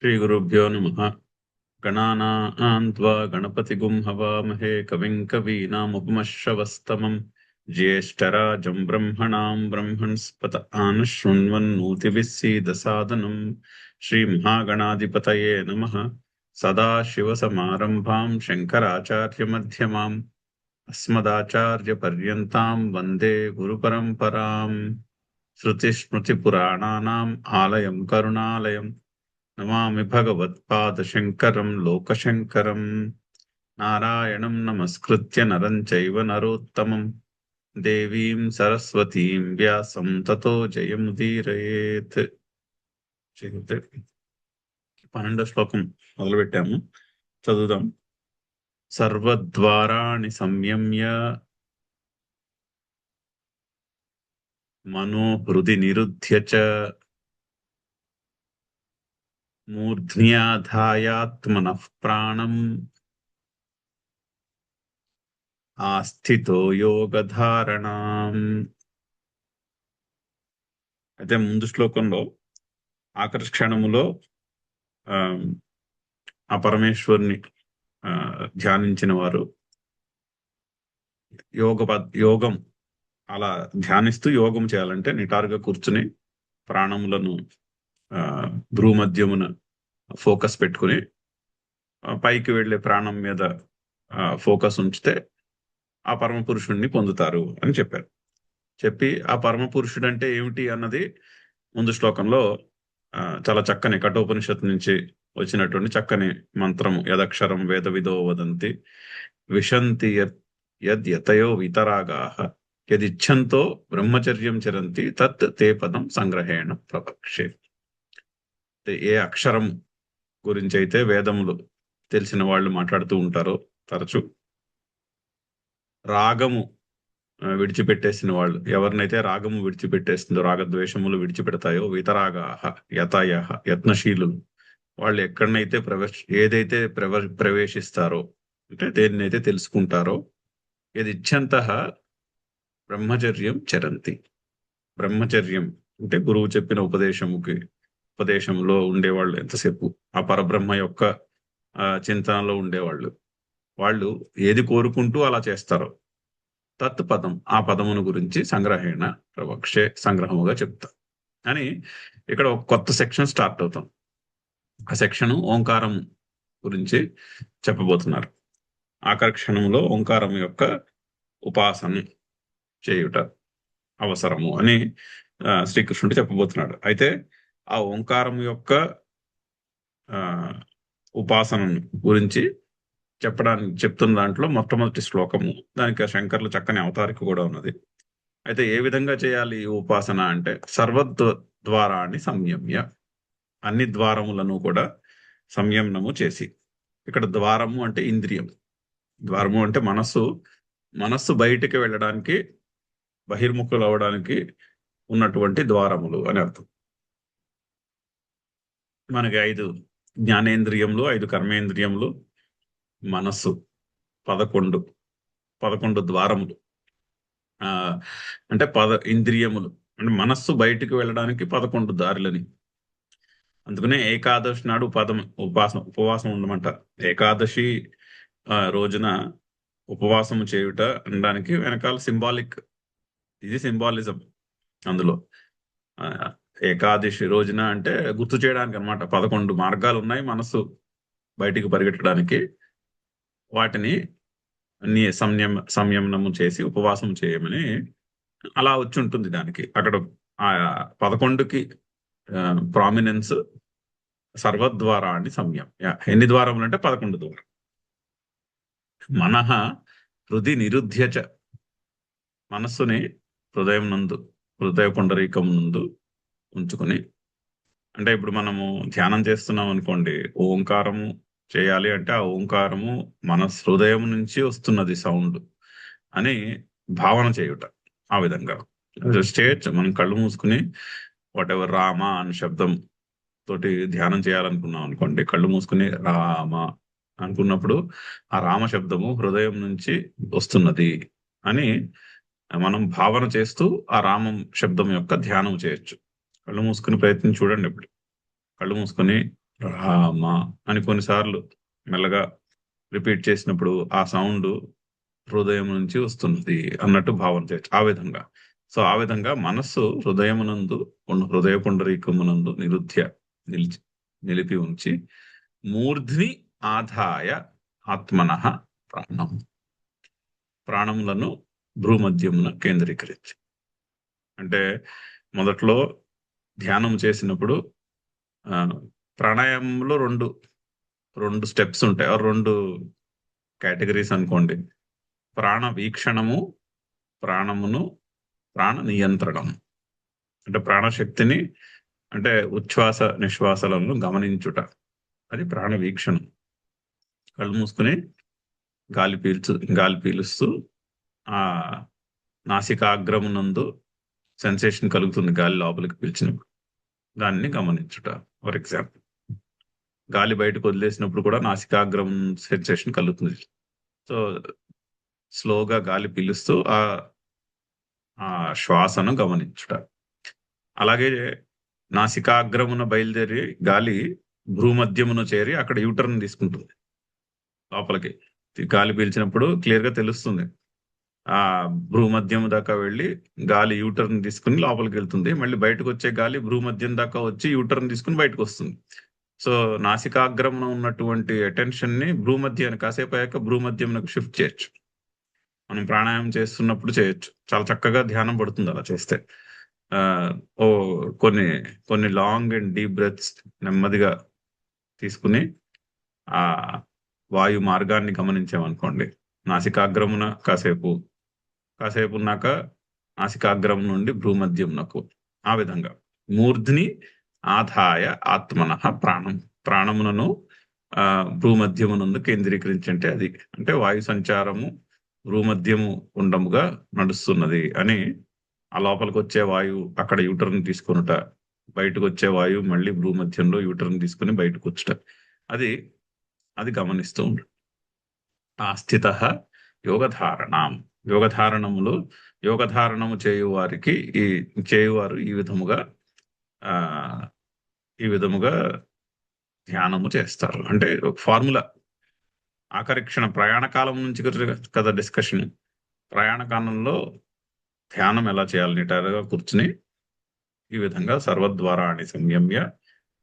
श्रीगुरुभ्यो नमः। गणानां त्वा गणपतिगुं हवामहे कविं कवीनामुपमश्रवस्तमम् ज्येष्ठराजं ब्रह्मणां ब्रह्मणस्पत आनशृण्वन्नोतिभिः सीदसादनम्। श्रीमहागणाधिपतये नमः। सदाशिवसमारम्भां शङ्कराचार्यमध्यमाम् अस्मदाचार्यपर्यन्तां वन्दे गुरुपरम्पराम्। श्रुतिस्मृतिपुराणानाम् आलयं करुणालयम् नमामि भगवत्पादशङ्करं लोकशङ्करम्। नारायणं नमस्कृत्य नरं चैव नरोत्तमं देवीं सरस्वतीं व्यासं ततो జయముదీరయేత్. 12వ శ్లోకం మొదలుపెట్టాము, చదువుదాం. సర్వద్వారాణి సంయమ్య మనోహృది నిరుధ్య చ మూర్ధ్న్యాధాయాత్మనః ప్రాణం ఆస్థితో యోగధారణం. అయితే ముందు శ్లోకంలో ఆఖరి క్షణములో ఆ పరమేశ్వరుని ధ్యానించిన వారు యోగం అలా ధ్యానిస్తూ యోగం చేయాలంటే నిటారుగా కూర్చుని ప్రాణములను భ్రూమధ్యమున ఫోకస్ పెట్టుకుని పైకి వెళ్లే ప్రాణం మీద ఫోకస్ ఉంచితే ఆ పరమ పురుషుణ్ణి పొందుతారు అని చెప్పారు. చెప్పి ఆ పరమ పురుషుడు అంటే ఏమిటి అన్నది ముందు శ్లోకంలో చాలా చక్కని కఠోపనిషత్తు నుంచి వచ్చినటువంటి చక్కని మంత్రము, యదక్షరం వేద విదో వదంతి విశంతి యతయో వితరాగాః యదిచ్ఛంతో బ్రహ్మచర్యం చరంతి తత్ తే పదం సంగ్రహేణ ప్రపక్షే. ఏ అక్షరం గురించి అయితే వేదములు తెలిసిన వాళ్ళు మాట్లాడుతూ ఉంటారో తరచు, రాగము విడిచిపెట్టేసిన వాళ్ళు, ఎవరినైతే రాగము విడిచిపెట్టేస్తుందో, రాగద్వేషములు విడిచిపెడతాయో, వితరాగాః యతయః యత్నశీలులు, వాళ్ళు ఎక్కడనైతే ఏదైతే ప్రవేశిస్తారో అంటే దేన్నైతే తెలుసుకుంటారో, యదిచ్ఛంతః బ్రహ్మచర్యం చరంతి. బ్రహ్మచర్యం అంటే గురువు చెప్పిన ఉపదేశంలో ఉండేవాళ్ళు, ఎంతసేపు ఆ పరబ్రహ్మ యొక్క చింతనలో ఉండేవాళ్ళు, వాళ్ళు ఏది కోరుకుంటూ అలా చేస్తారో తత్ పదం, ఆ పదమును గురించి సంగ్రహేణ ప్రవక్షే, సంగ్రహముగా చెప్తా అని ఇక్కడ ఒక కొత్త సెక్షన్ స్టార్ట్ అవుతాం. ఆ సెక్షన్ ఓంకారం గురించి చెప్పబోతున్నారు. ఆఖరి క్షణంలో ఓంకారం యొక్క ఉపాసన చేయుట అవసరము అని శ్రీకృష్ణుడు చెప్పబోతున్నాడు. అయితే ఆ ఓంకారం యొక్క ఉపాసన గురించి చెప్తున్న దాంట్లో మొట్టమొదటి శ్లోకము, దానికి శంకర్లు చక్కని అవతారిక కూడా ఉన్నది. అయితే ఏ విధంగా చేయాలి ఈ ఉపాసన అంటే, సర్వద్వారాన్ని సంయమ్య, అన్ని ద్వారములను కూడా సంయమనము చేసి. ఇక్కడ ద్వారము అంటే ఇంద్రియం, ద్వారము అంటే మనస్సు బయటికి వెళ్ళడానికి, బహిర్ముఖులు అవడానికి ఉన్నటువంటి ద్వారములు అని అర్థం. మనకి 5 జ్ఞానేంద్రియములు, 5 కర్మేంద్రియములు, మనస్సు 11 ద్వారములు. అంటే ఇంద్రియములు అంటే మనస్సు బయటికి వెళ్ళడానికి 11 దారులని. అందుకనే ఏకాదశి నాడు ఉపవాసం ఉండమంటారు. ఏకాదశి రోజున ఉపవాసము చేయుట అనడానికి వెనకాల ఇది సింబాలిజం. అందులో ఏకాదశి రోజున అంటే గుర్తు చేయడానికి అనమాట. 11 మార్గాలు ఉన్నాయి మనస్సు బయటికి పరిగెట్టడానికి. వాటిని సంయమనము చేసి ఉపవాసం చేయమని అలా వచ్చి ఉంటుంది. దానికి అక్కడ ఆ 11కి ప్రామినెన్స్. సర్వద్వారాన్ని సంయమ్య, ఎన్ని ద్వారములు అంటే 11 ద్వారం. మనః హృది నిరుధ్యచ, మనస్సుని హృదయ పుండరీకం నందు ఉంచుకుని. అంటే ఇప్పుడు మనము ధ్యానం చేస్తున్నాం అనుకోండి, ఓంకారము చేయాలి అంటే ఆ ఓంకారము మన హృదయం నుంచి వస్తున్నది సౌండ్ అని భావన చేయుట. ఆ విధంగా మనం కళ్ళు మూసుకుని వాట్ ఎవర్ రామ అనే శబ్దం తోటి ధ్యానం చేయాలనుకున్నాం అనుకోండి, కళ్ళు మూసుకుని రామ అనుకున్నప్పుడు ఆ రామ శబ్దము హృదయం నుంచి వస్తున్నది అని మనం భావన చేస్తూ ఆ రామం శబ్దం యొక్క ధ్యానం చేయొచ్చు. కళ్ళు మూసుకుని ప్రయత్నం చూడండి. ఇప్పుడు కళ్ళు మూసుకొని రామ అని కొన్నిసార్లు మెల్లగా రిపీట్ చేసినప్పుడు ఆ సౌండ్ హృదయం నుంచి వస్తున్నది అన్నట్టు భావన చేయొచ్చు ఆ విధంగా. సో ఆ విధంగా మనస్సు హృదయమునందు హృదయ పుండరీకమునందు నిలిచి నిలిపి ఉంచి మూర్ధ్ని ఆదాయ ఆత్మనః ప్రాణం ప్రాణములను భ్రూమధ్యమున కేంద్రీకరించి. అంటే మొదట్లో ధ్యానం చేసినప్పుడు ప్రాణాయామంలో రెండు స్టెప్స్ ఉంటాయి, రెండు కేటగిరీస్ అనుకోండి. ప్రాణ వీక్షణము, ప్రాణమును ప్రాణ నియంత్రణం. అంటే ప్రాణశక్తిని, అంటే ఉచ్ఛ్వాస నిశ్వాసాలను గమనించుట, అది ప్రాణ వీక్షణం. కళ్ళు మూసుకుని గాలి పీలుస్తూ ఆ నాసికాగ్రమునందు సెన్సేషన్ కలుగుతుంది గాలి లోపలికి పీల్చినప్పుడు, దాన్ని గమనించుట. ఫర్ ఎగ్జాంపుల్ గాలి బయటకు వదిలేసినప్పుడు కూడా నాసికాగ్రం సెన్సేషన్ కలుగుతుంది. సో స్లోగా గాలి పీలుస్తూ ఆ శ్వాసను గమనించుట. అలాగే నాసికాగ్రమున బయలుదేరి గాలి భ్రూమధ్యమును చేరి అక్కడ యూటర్న్ తీసుకుంటుంది లోపలికి. గాలి పీల్చినప్పుడు క్లియర్ గా తెలుస్తుంది, ఆ భ్రూమధ్యం దాకా వెళ్ళి గాలి యూటర్న్ తీసుకుని లోపలికి వెళ్తుంది. మళ్ళీ బయటకు వచ్చే గాలి భ్రూమధ్యం దాకా వచ్చి యూటర్న్ తీసుకుని బయటకు వస్తుంది. సో నాసికాగ్రమున ఉన్నటువంటి అటెన్షన్ ని భ్రూమధ్యాన్ని కాసేపు అయ్యాక భ్రూమధ్యంకు షిఫ్ట్ చేయొచ్చు. మనం ప్రాణాయామం చేస్తున్నప్పుడు చేయొచ్చు, చాలా చక్కగా ధ్యానం పడుతుంది అలా చేస్తే. ఓ కొన్ని లాంగ్ అండ్ డీప్ బ్రెత్స్ నెమ్మదిగా తీసుకుని ఆ వాయు మార్గాన్ని గమనించామనుకోండి, నాసికాగ్రమున కాసేపు ఉన్నాక నాసికాగ్రం నుండి భ్రూమధ్యంనకు, ఆ విధంగా మూర్ధ్ని ఆదాయ ఆత్మనః ప్రాణములను భ్రూమధ్యమునందు కేంద్రీకరించంటే అది, అంటే వాయు సంచారము భ్రూమధ్యము ఉండముగా నడుస్తున్నది అని. ఆ లోపలికి వచ్చే వాయువు అక్కడ యూటర్న్ తీసుకొనుట, బయటకు వచ్చే వాయువు మళ్ళీ భ్రూమధ్యంలో యూటర్న్ తీసుకుని బయటకు వచ్చుట, అది గమనిస్తూ ఉండు. ఆ స్థిత యోగధారణము చేయువారు ఈ విధముగా ధ్యానము చేస్తారు. అంటే ఒక ఫార్ములా. ఆఖరి క్షణం ప్రయాణ కాలం నుంచి కదా డిస్కషన్. ప్రయాణ కాలంలో ధ్యానం ఎలా చేయాలి, నిటారుగా కూర్చుని ఈ విధంగా సర్వద్వారాణి సంయమ్య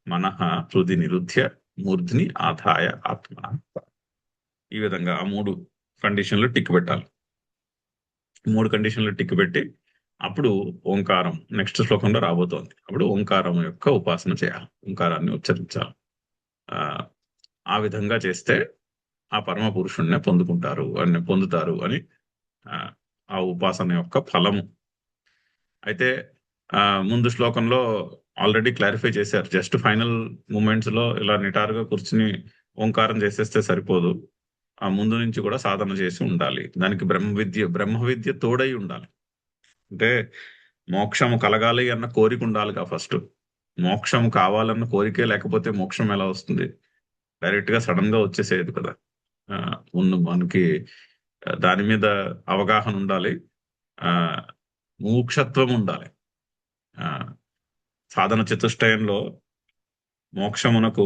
మనః హృది నిరుధ్య మూర్ధ్ని ఆదాయ ఆత్మ, ఈ విధంగా ఆ 3 కండిషన్లు టిక్ పెట్టాలి. 3 కండిషన్లు టిక్ పెట్టి అప్పుడు ఓంకారం నెక్స్ట్ శ్లోకంలో రాబోతోంది. అప్పుడు ఓంకారం యొక్క ఉపాసన చేయాలి, ఓంకారాన్ని ఉచ్చరించాలి. ఆ విధంగా చేస్తే ఆ పరమ పురుషుణ్ణి పొందుతారు అని ఆ ఉపాసన యొక్క ఫలము. అయితే ముందు శ్లోకంలో ఆల్రెడీ క్లారిఫై చేశారు. జస్ట్ ఫైనల్ మూమెంట్స్ లో ఇలా నిటారుగా కూర్చుని ఓంకారం చేసేస్తే సరిపోదు, ఆ ముందు నుంచి కూడా సాధన చేసి ఉండాలి. దానికి బ్రహ్మ విద్య తోడై ఉండాలి. అంటే మోక్షము కలగాలి అన్న కోరిక ఉండాలిగా ఫస్ట్. మోక్షం కావాలన్న కోరికే లేకపోతే మోక్షం ఎలా వస్తుంది? డైరెక్ట్ గా సడన్ గా వచ్చేసేది కదా. మనకి దాని మీద అవగాహన ఉండాలి, ముముక్షత్వం ఉండాలి. సాధన చతుష్టయంలో మోక్షమునకు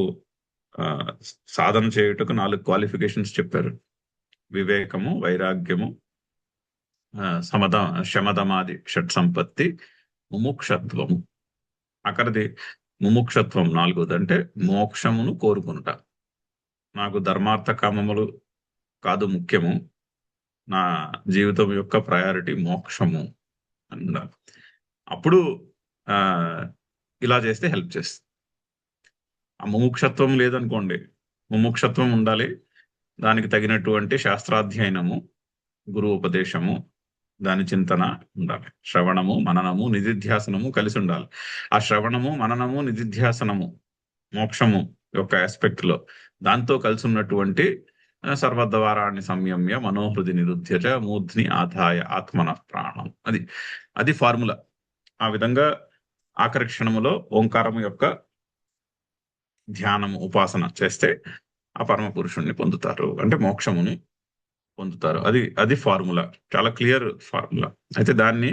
సాధన చేయుటకు 4 క్వాలిఫికేషన్స్ చెప్పారు. వివేకము, వైరాగ్యము, శమదమాది షట్ సంపత్తి, ముముక్షత్వము. అక్కడిది ముముక్షత్వం 4ది. అంటే మోక్షమును కోరుకుంట. నాకు ధర్మార్థ కామములు కాదు ముఖ్యము, నా జీవితం యొక్క ప్రయారిటీ మోక్షము అన్నారు. అప్పుడు ఇలా చేస్తే హెల్ప్ చేస్తుంది. ఆ ముముక్షత్వం లేదనుకోండి, ముముక్షత్వం ఉండాలి, దానికి తగినటువంటి శాస్త్రాధ్యయనము, గురువు ఉపదేశము, దాని చింతన ఉండాలి. శ్రవణము, మననము, నిధిధ్యాసనము కలిసి ఉండాలి. ఆ శ్రవణము, మననము, నిధిధ్యాసనము మోక్షము యొక్క ఆస్పెక్ట్ లో దాంతో కలిసి ఉన్నటువంటి సర్వద్వారాన్ని సంయమ్య మనోహృది నిరుధ్యజ మూర్ధ్ని ఆదాయ ఆత్మన ప్రాణం, అది ఫార్ములా. ఆ విధంగా ఆఖరి క్షణములో ఓంకారము యొక్క ధ్యానము, ఉపాసన చేస్తే ఆ పరమ పురుషుణ్ణి పొందుతారు, అంటే మోక్షముని పొందుతారు. అది ఫార్ములా, చాలా క్లియర్ ఫార్ములా. అయితే దాన్ని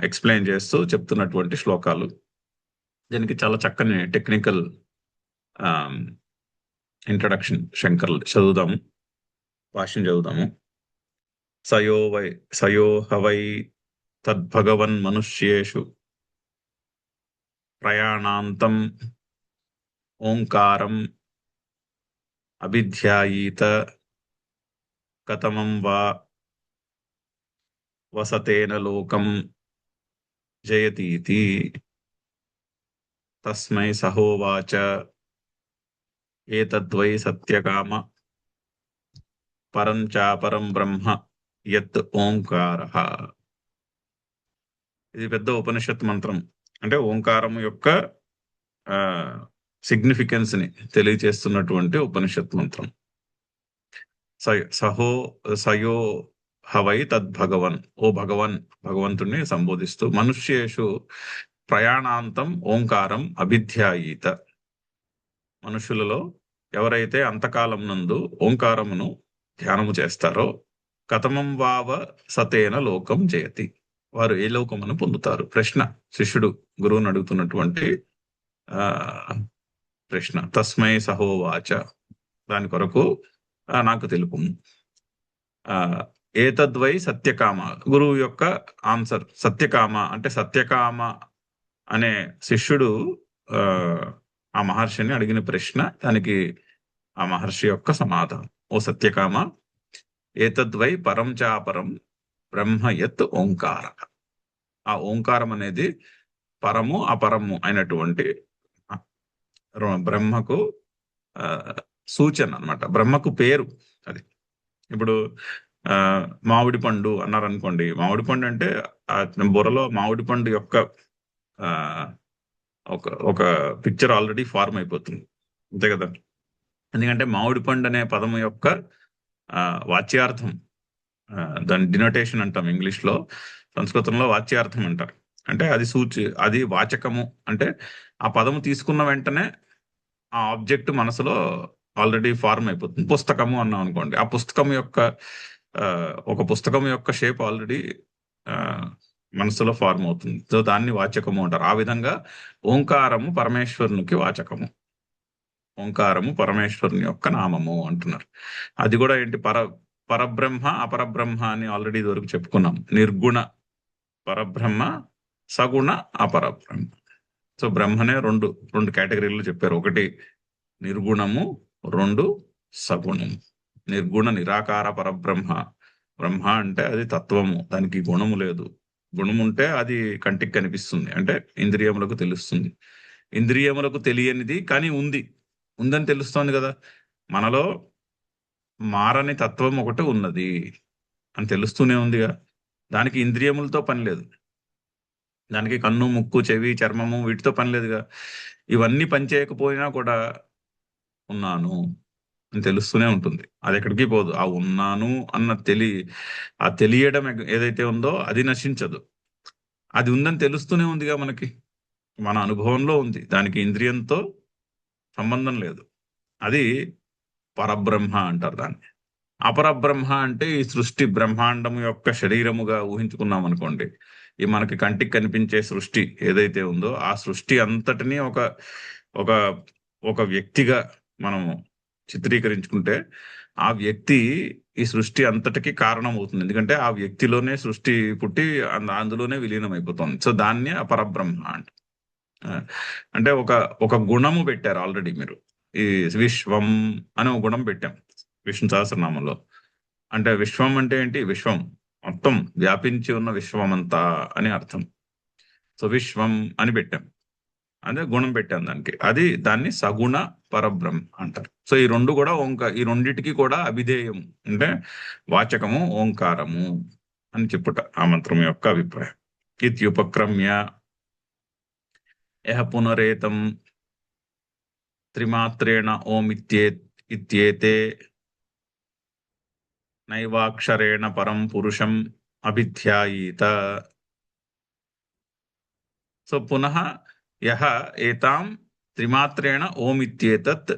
ఎక్స్ప్లెయిన్ చేస్తూ చెప్తున్నటువంటి శ్లోకాలు, దీనికి చాలా చక్కని టెక్నికల్ ఇంట్రడక్షన్ శంకర్ చదువుదాము, భాష్యం చదువుదాము. సయో హవై తద్భగవన్ మనుష్యేషు ప్రయాణాంతం ఓంకారం అభిధ్యాయీత కథమం వా వసతేన లోకం జయతీతి. తస్మై సహోవాచ ఏతద్వై సత్యకామ పరం చాపరం బ్రహ్మ యత్ ఓంకారః. ఇది పెద్ద ఉపనిషత్ మంత్రం. అంటే ఓంకారం యొక్క సిగ్నిఫికెన్స్ ని తెలియచేస్తున్నటువంటి ఉపనిషత్ మంత్రం. సయో హవై తద్భగవన్, ఓ భగవన్, భగవంతుణ్ణి సంబోధిస్తూ, మనుష్యేషు ప్రయాణాంతం ఓంకారం అభిధ్యాయీత, మనుషులలో ఎవరైతే అంతకాలం నందు ఓంకారమును ధ్యానము చేస్తారో, కథమం వావ సతేన లోకం జయతి, వారు ఏ లోకమును పొందుతారు. ప్రశ్న, శిష్యుడు గురువుని అడుగుతున్నటువంటి ప్రశ్న. తస్మై సహోవాచ, దాని కొరకు నాకు తెలుపు. ఏతద్వై సత్యకామ, గురువు యొక్క ఆన్సర్. సత్యకామ అంటే సత్యకామ అనే శిష్యుడు ఆ మహర్షిని అడిగిన ప్రశ్న, దానికి ఆ మహర్షి యొక్క సమాధానం. ఓ సత్యకామ, ఏతద్వై పరం చాపరం బ్రహ్మ యత్ ఓంకార. ఆ ఓంకారం అనేది పరము అపరము అయినటువంటి బ్రహ్మకు సూచన అన్నమాట, బ్రహ్మకు పేరు అది. ఇప్పుడు మామిడి పండు అన్నారు అనుకోండి, మామిడి పండు అంటే బుర్రలో మామిడి పండు యొక్క ఒక పిక్చర్ ఆల్రెడీ ఫార్మ్ అయిపోతుంది, అంతే కదా. ఎందుకంటే మామిడి పండు అనే పదము యొక్క వాచ్యార్థం, దాని డినోటేషన్ అంటాం ఇంగ్లీష్ లో, సంస్కృతంలో వాచ్యార్థం అంటారు. అంటే అది అది వాచకము. అంటే ఆ పదము తీసుకున్న వెంటనే ఆ ఆబ్జెక్ట్ మనసులో ఆల్రెడీ ఫార్మ్ అయిపోతుంది. పుస్తకము అన్నాం అనుకోండి, ఆ పుస్తకం యొక్క ఒక పుస్తకం యొక్క షేప్ ఆల్రెడీ మనసులో ఫార్మ్ అవుతుంది. సో దాన్ని వాచకము అంటారు. ఆ విధంగా ఓంకారము పరమేశ్వరునికి వాచకము, ఓంకారము పరమేశ్వరుని యొక్క నామము అంటున్నారు. అది కూడా ఏంటి, పరబ్రహ్మ అపరబ్రహ్మ అని ఆల్రెడీ ఇదివరకు చెప్పుకున్నాం. నిర్గుణ పరబ్రహ్మ, సగుణ అపరబ్రహ్మ. సో బ్రహ్మనే రెండు కేటగిరీలు చెప్పారు. ఒకటి నిర్గుణము, రెండు సగుణము. నిర్గుణ నిరాకార పరబ్రహ్మ. బ్రహ్మ అంటే అది తత్వము, దానికి గుణము లేదు. గుణం ఉంటే అది కంటికి కనిపిస్తుంది, అంటే ఇంద్రియములకు తెలుస్తుంది. ఇంద్రియములకు తెలియనిది కానీ ఉందని తెలుస్తోంది కదా. మనలో మారని తత్వం ఒకటి ఉన్నది అని తెలుస్తూనే ఉందిగా. దానికి ఇంద్రియములతో పని లేదు, దానికి కన్ను, ముక్కు, చెవి, చర్మము వీటితో పని లేదుగా. ఇవన్నీ పనిచేయకపోయినా కూడా ఉన్నాను అని తెలుస్తూనే ఉంటుంది. అది ఎక్కడికి పోదు. ఆ ఉన్నాను అన్న ఆ తెలియడం ఏదైతే ఉందో అది నశించదు. అది ఉందని తెలుస్తూనే ఉందిగా మనకి, మన అనుభవంలో ఉంది. దానికి ఇంద్రియంతో సంబంధం లేదు. అది పరబ్రహ్మ అంటారు దాన్ని. అపరబ్రహ్మ అంటే ఈ సృష్టి బ్రహ్మాండం యొక్క శరీరముగా ఊహించుకున్నాం అనుకోండి. ఈ మనకి కంటికి కనిపించే సృష్టి ఏదైతే ఉందో ఆ సృష్టి అంతటినీ ఒక ఒక వ్యక్తిగా మనము చిత్రీకరించుకుంటే, ఆ వ్యక్తి ఈ సృష్టి అంతటికి కారణం అవుతుంది. ఎందుకంటే ఆ వ్యక్తిలోనే సృష్టి పుట్టి అందులోనే విలీనం అయిపోతుంది. సో దాన్ని అపరబ్రహ్మ అంట. అంటే ఒక గుణము పెట్టారు ఆల్రెడీ మీరు. ఈ విశ్వం అనే ఒక గుణం పెట్టాం విష్ణు సహస్రనామంలో. అంటే విశ్వం అంటే ఏంటి, విశ్వం మొత్తం వ్యాపించి ఉన్న విశ్వమంతా అని అర్థం. సో విశ్వం అని పెట్టాం, అదే గుణం పెట్టాం దానికి. దాన్ని సగుణ పరబ్రహ్మ అంటారు. సో ఈ రెండు కూడా ఈ రెండిటికి కూడా అభిధేయం అంటే వాచకము ఓంకారము అని చెప్పుట ఆ మంత్రం యొక్క అభిప్రాయం. ఇత్యుపక్రమ్య యః పునరేతం త్రిమాత్రేణ ఓం ఇత్యేతే నైవాక్షరేణ పరం పురుషం అభిధ్యాయీత. సో పునః యః ఏతాం త్రిమాత్రేణ ఓం ఇత్యేతత్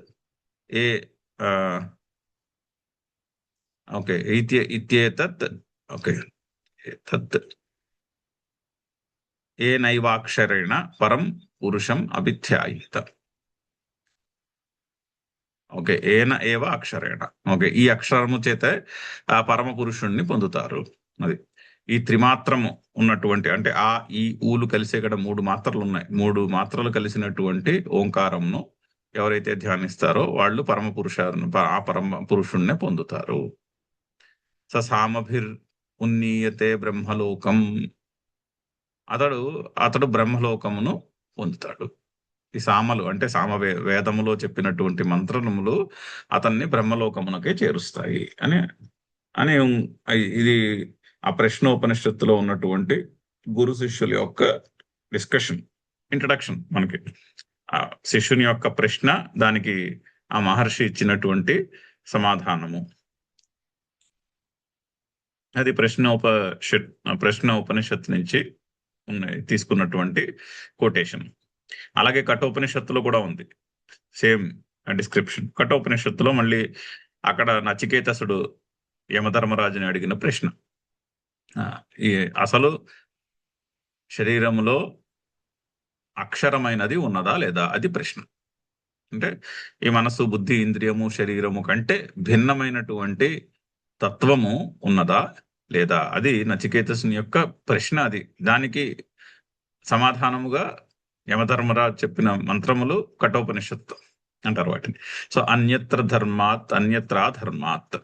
ఓకే ఇత్యేతత్ ఓకే తత్ ఏనైవాక్షరేణ పరం పురుషం అభిధ్యాయీత. ఓకే. ఏన ఏవ అక్షరేణ. ఓకే. ఈ అక్షరము చేత ఆ పరమ పురుషుణ్ణి పొందుతారు. అది. ఈ త్రిమాత్రము ఉన్నటువంటి అంటే ఆ, ఈ, ఊలు కలిసి ఇక్కడ 3 మాత్రలున్నాయి. 3 మాత్రలు కలిసినటువంటి ఓంకారంను ఎవరైతే ధ్యానిస్తారో వాళ్ళు ఆ పరమ పురుషుణ్ణే పొందుతారు. సామభిర్ ఉన్నీయతే బ్రహ్మలోకం. అతడు బ్రహ్మలోకమును పొందుతాడు. ఈ సామలు అంటే వేదములో చెప్పినటువంటి మంత్రములు అతన్ని బ్రహ్మలోకమునకే చేరుస్తాయి అని అని ఇది ఆ ప్రశ్నోపనిషత్తులో ఉన్నటువంటి గురు శిష్యుల యొక్క డిస్కషన్, ఇంట్రడక్షన్. మనకి ఆ శిష్యుని యొక్క ప్రశ్న, దానికి ఆ మహర్షి ఇచ్చినటువంటి సమాధానము. అది ప్రశ్న ఉపనిషత్తు నుంచి తీసుకున్నటువంటి కొటేషన్. అలాగే కఠోపనిషత్తులో కూడా ఉంది సేమ్ డిస్క్రిప్షన్. కఠోపనిషత్తులో మళ్ళీ అక్కడ నచికేతసుడు యమధర్మరాజుని అడిగిన ప్రశ్న, ఈ అసలు శరీరములో అక్షరమైనది ఉన్నదా లేదా, అది ప్రశ్న. అంటే ఈ మనస్సు, బుద్ధి, ఇంద్రియము, శరీరము కంటే భిన్నమైనటువంటి తత్వము ఉన్నదా లేదా, అది నచికేతసుని యొక్క ప్రశ్న. అది దానికి సమాధానముగా యమధర్మరాజు చెప్పిన మంత్రములు కఠోపనిషత్తు అంటారు వాటిని. సో అన్యత్ర ధర్మాత్ అన్యత్రా ధర్మాత్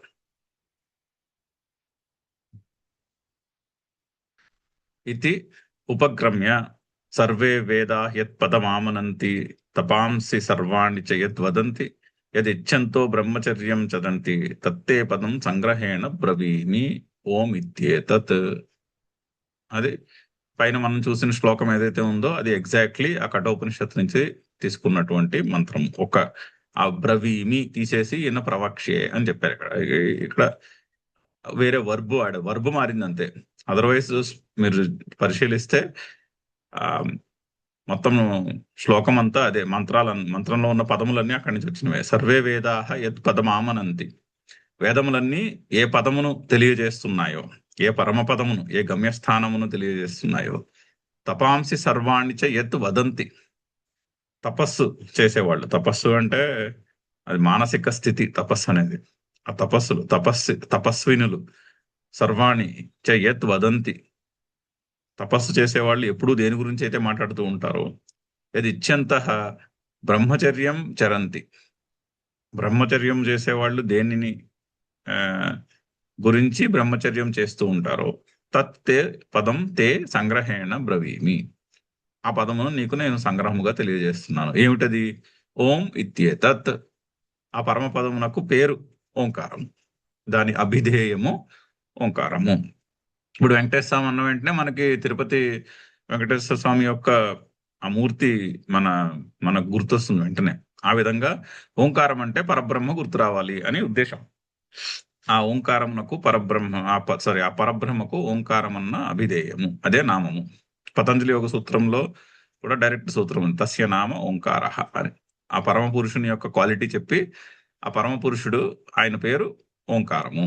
ఇది ఉపక్రమ్య సర్వే వేదా యత్పదమామనంతి తపాంసి సర్వాణి చ యద్వదంతి యదిచ్ఛంతో బ్రహ్మచర్యం చదంతి తత్తే పదం సంగ్రహేణ బ్రవీమి ఓం ఇత్యేతత్. అది పైన మనం చూసిన శ్లోకం ఏదైతే ఉందో అది ఎగ్జాక్ట్లీ ఆ కఠోపనిషత్తు నుంచి తీసుకున్నటువంటి మంత్రం. ఒక ఆ బ్రవీమి తీసేసి ఈయన ప్రవక్ష్యే అని చెప్పారు. ఇక్కడ వేరే వర్బు మారింది అంతే. అదర్వైజ్ మీరు పరిశీలిస్తే మొత్తం శ్లోకం అంతా అదే. మంత్రంలో ఉన్న పదములన్నీ అక్కడి నుంచి వచ్చినవే. సర్వే వేదాహ యత్ పదమామనంతి. వేదములన్నీ ఏ పదమును తెలియజేస్తున్నాయో, ఏ పరమపదమును, ఏ గమ్యస్థానమును తెలియజేస్తున్నాయో. తపాంసి సర్వాణి చ యత్ వదంతి. తపస్సు చేసేవాళ్ళు. తపస్సు అంటే అది మానసిక స్థితి. తపస్సు అనేది ఆ తపస్వినులు. సర్వాణి చ యత్ వదంతి. తపస్సు చేసేవాళ్ళు ఎప్పుడూ దేని గురించి అయితే మాట్లాడుతూ ఉంటారో, అది ఇచ్ఛంత బ్రహ్మచర్యం చరంతి. బ్రహ్మచర్యం చేసేవాళ్ళు దేనిని గురించి బ్రహ్మచర్యం చేస్తూ ఉంటారో తత్తే పదం తే సంగ్రహేణ బ్రవీమి. ఆ పదమును నీకు నేను సంగ్రహముగా తెలియజేస్తున్నాను. ఏమిటది? ఓం ఇత్యేతత్. ఆ పరమ పదమునకు పేరు ఓంకారం, దాని అభిధేయము ఓంకారము. ఇప్పుడు వెంకటేశ్వర స్వామి అన్న వెంటనే మనకి తిరుపతి వెంకటేశ్వర స్వామి యొక్క ఆ మూర్తి మనకు గుర్తొస్తుంది వెంటనే. ఆ విధంగా ఓంకారం అంటే పరబ్రహ్మ గుర్తు రావాలి అని ఉద్దేశం. ఆ ఓంకారమునకు ఆ పరబ్రహ్మకు ఓంకారం అన్న అభిధేయము, అదే నామము. పతంజలి యోగ సూత్రంలో కూడా డైరెక్ట్ సూత్రం ఉంది, తస్య నామ ఓంకార అని. ఆ పరమ పురుషుని యొక్క క్వాలిటీ చెప్పి, ఆ పరమ పురుషుడు ఆయన పేరు ఓంకారము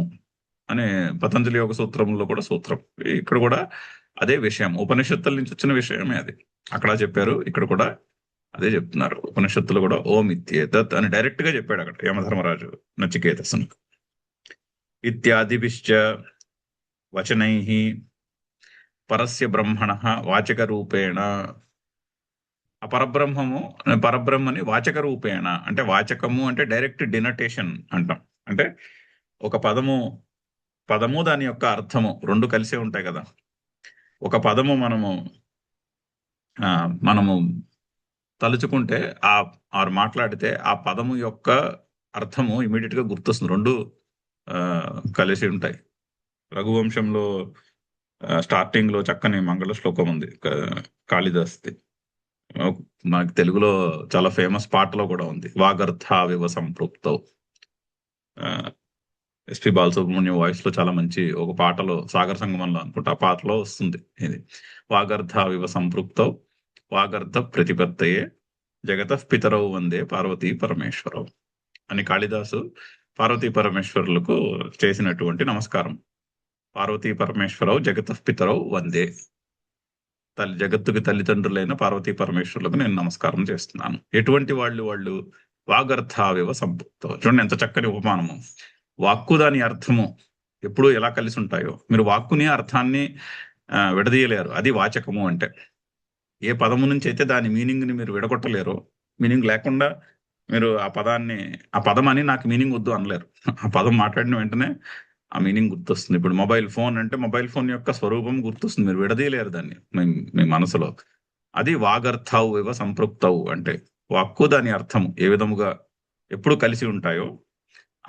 అనే పతంజలి యోగ సూత్రంలో కూడా సూత్రం. ఇక్కడ కూడా అదే విషయం, ఉపనిషత్తుల నుంచి వచ్చిన విషయమే అది. అక్కడ చెప్పారు, ఇక్కడ కూడా అదే చెప్తున్నారు. ఉపనిషత్తులు కూడా ఓం ఇత్యేతత్ అని డైరెక్ట్ గా చెప్పాడు అక్కడ యమధర్మరాజు నచికేతసును. ఇత్యాదిభిశ్చ వచనైః పరస్య బ్రహ్మణః వాచక రూపేణ. ఆ పరబ్రహ్మని వాచక రూపేణ అంటే, వాచకము అంటే డైరెక్ట్ డినటేషన్ అంటాం. అంటే ఒక పదము దాని యొక్క అర్థము రెండు కలిసే ఉంటాయి కదా. ఒక పదము మనము తలుచుకుంటే మాట్లాడితే ఆ పదము యొక్క అర్థము ఇమీడియట్ గా గుర్తొస్తుంది. రెండు కలిసి ఉంటాయి. రఘువంశంలో స్టార్టింగ్ లో చక్కని మంగళ శ్లోకం ఉంది కాళిదాస్ది. మనకి తెలుగులో చాలా ఫేమస్ పాటలో కూడా ఉంది, వాగర్థావివ సంపృక్తౌ. ఎస్పి బాలసుబ్రహ్మణ్యం వాయిస్ లో చాలా మంచి ఒక పాటలో, సాగర సంగమంలో అనుకుంటా ఆ పాటలో వస్తుంది ఇది. వాగర్థావివ సంపృక్తౌ వాగర్థ ప్రతిపత్తయే జగతః పితరౌ వందే పార్వతీ పరమేశ్వరౌ అని కాళిదాసు పార్వతీ పరమేశ్వరులకు చేసినటువంటి నమస్కారం. పార్వతీ పరమేశ్వరౌ జగతః పితరౌ వందే. జగత్తుకి తల్లిదండ్రులైన పార్వతీ పరమేశ్వరులకు నేను నమస్కారం చేస్తున్నాను. ఎటువంటి వాళ్ళు వాగర్థావివ సంపృక్తో. చూడండి ఎంత చక్కని ఉపమానము. వాక్కు దాని అర్థము ఎప్పుడు ఎలా కలిసి ఉంటాయో, మీరు వాక్కుని అర్థాన్ని విడదీయలేరు. అది వాచకము అంటే. ఏ పదము నుంచి అయితే దాని మీనింగ్ ని మీరు విడగొట్టలేరో, మీనింగ్ లేకుండా మీరు ఆ పదం అని నాకు మీనింగ్ వద్దు అనలేరు. ఆ పదం మాట్లాడిన వెంటనే ఆ మీనింగ్ గుర్తొస్తుంది. ఇప్పుడు మొబైల్ ఫోన్ అంటే మొబైల్ ఫోన్ యొక్క స్వరూపం గుర్తొస్తుంది. మీరు విడదీయలేరు దాన్ని మీ మనసులో. అది వాగర్థావు ఇవ సంపృక్తవు అంటే వాక్కు దాని అర్థము ఏ విధముగా ఎప్పుడు కలిసి ఉంటాయో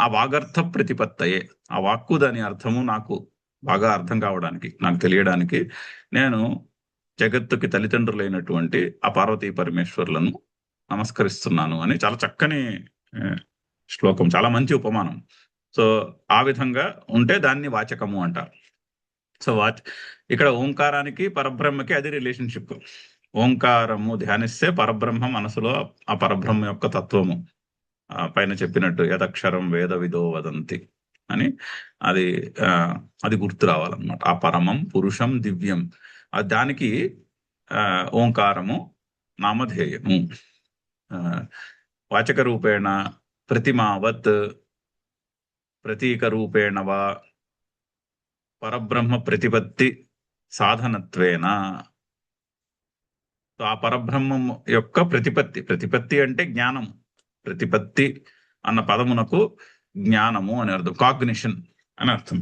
ఆ వాగర్థ ప్రతిపత్తయే. ఆ వాక్కు దాని అర్థము నాకు బాగా అర్థం కావడానికి, నాకు తెలియడానికి నేను జగత్తుకి తల్లిదండ్రులైనటువంటి ఆ పార్వతీ పరమేశ్వరులను నమస్కరిస్తున్నాను అని చాలా చక్కని శ్లోకం, చాలా మంచి ఉపమానం. సో ఆ విధంగా ఉంటే దాన్ని వాచకము అంటారు. సో ఇక్కడ ఓంకారానికి పరబ్రహ్మకి అది రిలేషన్షిప్. ఓంకారము ధ్యానిస్తే పరబ్రహ్మ మనసులో ఆ పరబ్రహ్మ యొక్క తత్వము పైన చెప్పినట్టు యదక్షరం వేద విదో వదంతి అని అది గుర్తు రావాలన్నమాట. ఆ పరమం పురుషం దివ్యం దానికి ఓంకారము నామధేయము. వాచక రూపేణ ప్రతిమావత్ ప్రతీక రూపేణ వా పరబ్రహ్మ ప్రతిపత్తి సాధనత్వేన. ఆ పరబ్రహ్మం యొక్క ప్రతిపత్తి అంటే జ్ఞానము. ప్రతిపత్తి అన్న పదమునకు జ్ఞానము అని అర్థం, కాగ్నిషన్ అని అర్థం.